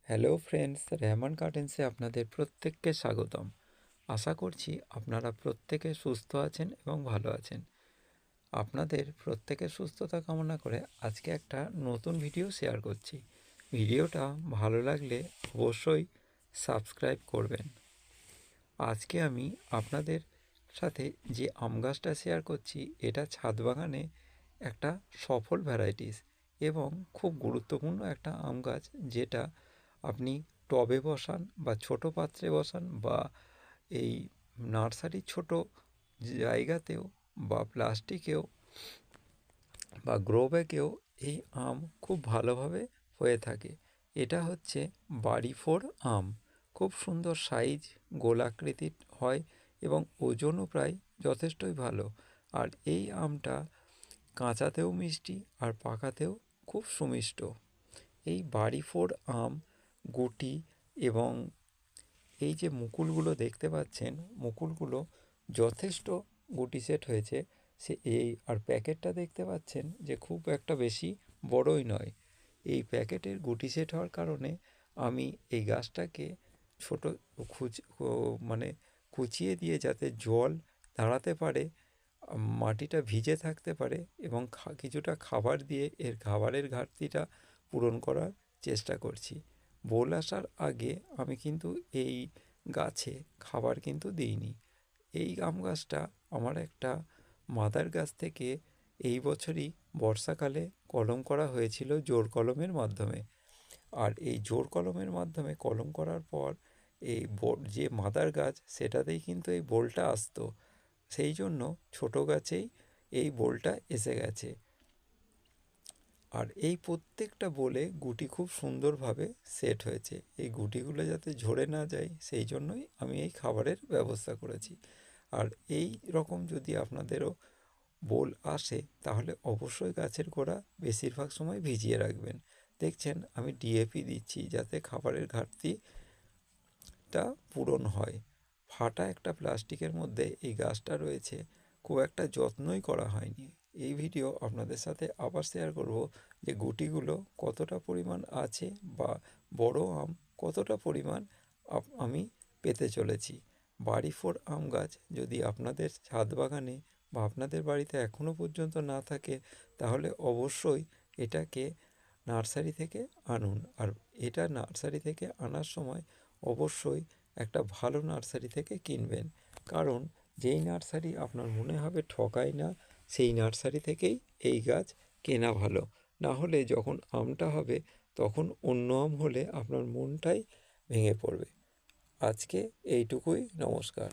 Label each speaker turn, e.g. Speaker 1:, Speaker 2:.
Speaker 1: Hello friends, Rehman গার্ডেন্সে আপনাদের প্রত্যেককে স্বাগতম। আশা করছি আপনারা প্রত্যেকে সুস্থ আছেন এবং ভালো আছেন। আপনাদের প্রত্যেকের সুস্থতা কামনা করে আজকে একটা নতুন ভিডিও শেয়ার করছি। ভিডিওটা ভালো লাগলে অবশ্যই সাবস্ক্রাইব করবেন। আজকে আমি আপনাদের সাথে যে আম গাছটা শেয়ার করছি, এটা ছাদ বাগানে একটা সফল ভ্যারাইটিস এবং খুব গুরুত্বপূর্ণ একটা আম গাছ, যেটা আপনি টবে বসান বা ছোট পাত্রে বসান বা এই নার্সারির ছোট জায়গাতেও বা প্লাস্টিকেও বা গ্রো ব্যাগেও এই আম খুব ভালোভাবে হয়ে থাকে। এটা হচ্ছে বাড়ি ফোর আম। খুব সুন্দর সাইজ, গোলাকৃতির হয় এবং ওজনও প্রায় যথেষ্টই ভালো। আর এই আমটা কাঁচাতেও মিষ্টি আর পাকাতেও খুব সুমিষ্ট। এই বাড়ি ফোর আম গুটি এবং এই যে মুকুলগুলো দেখতে পাচ্ছেন, মুকুলগুলো যথেষ্ট গুটি সেট হয়েছে। আর প্যাকেটটা দেখতে পাচ্ছেন যে খুব একটা বেশি বড়ই নয়। এই প্যাকেটের গুটি সেট হওয়ার কারণে আমি এই গাছটাকে ছোটো মানে কুচিয়ে দিয়ে, যাতে জল দাঁড়াতে পারে, মাটিটা ভিজে থাকতে পারে এবং কিছুটা খাবার দিয়ে এর খাবারের ঘাটতিটা পূরণ করার চেষ্টা করছি। বোল আসার আগে আমি কিন্তু এই গাছে খাবার কিন্তু দিইনি। এই আম গাছটা আমার একটা মাদার গাছ থেকে এই বছরই বর্ষাকালে কলম করা হয়েছিল জোর কলমের মাধ্যমে। আর এই জোর কলমের মাধ্যমে কলম করার পর এই যে মাদার গাছ, সেটাতেই কিন্তু এই বোলটা আসতো। সেই জন্য ছোট গাছেই এই বোলটা এসে গেছে। আর এই প্রত্যেকটা বোলে গুটি খুব সুন্দরভাবে সেট হয়েছে। এই গুটিগুলো যাতে ঝরে না যায়, সেই জন্যই আমি এই খাবারের ব্যবস্থা করেছি। আর এই রকম যদি আপনাদেরও বোল আসে, তাহলে অবশ্যই গাছের গোড়া বেশিরভাগ সময় ভিজিয়ে রাখবেন। দেখছেন আমি ডিএপি দিচ্ছি, যাতে খাবারের ঘাটতিটা পূরণ হয়। ফাটা একটা প্লাস্টিকের মধ্যে এই গাছটা রয়েছে, খুব একটা যত্নই করা হয়নি। এই ভিডিও আপনাদের সাথে আবার শেয়ার করব যে গুটিগুলো কতটা পরিমাণ আছে বা বড় আম কতটা পরিমাণ আমি পেতে চলেছি। বাড়ি ফোর আম গাছ যদি আপনাদের ছাদ বাগানে বা আপনাদের বাড়িতে এখনও পর্যন্ত না থাকে, তাহলে অবশ্যই এটাকে নার্সারি থেকে আনুন। আর এটা নার্সারি থেকে আনার সময় অবশ্যই একটা ভালো নার্সারি থেকে কিনবেন, কারণ যেই নার্সারি আপনার মনে হবে ঠকায় না, সেই নার্সারি থেকেই এই গাছ কেনা ভালো। না হলে যখন আমটা হবে, তখন অন্য আম হলে আপনার মনটাই ভেঙে পড়বে। আজকে এইটুকুই, নমস্কার।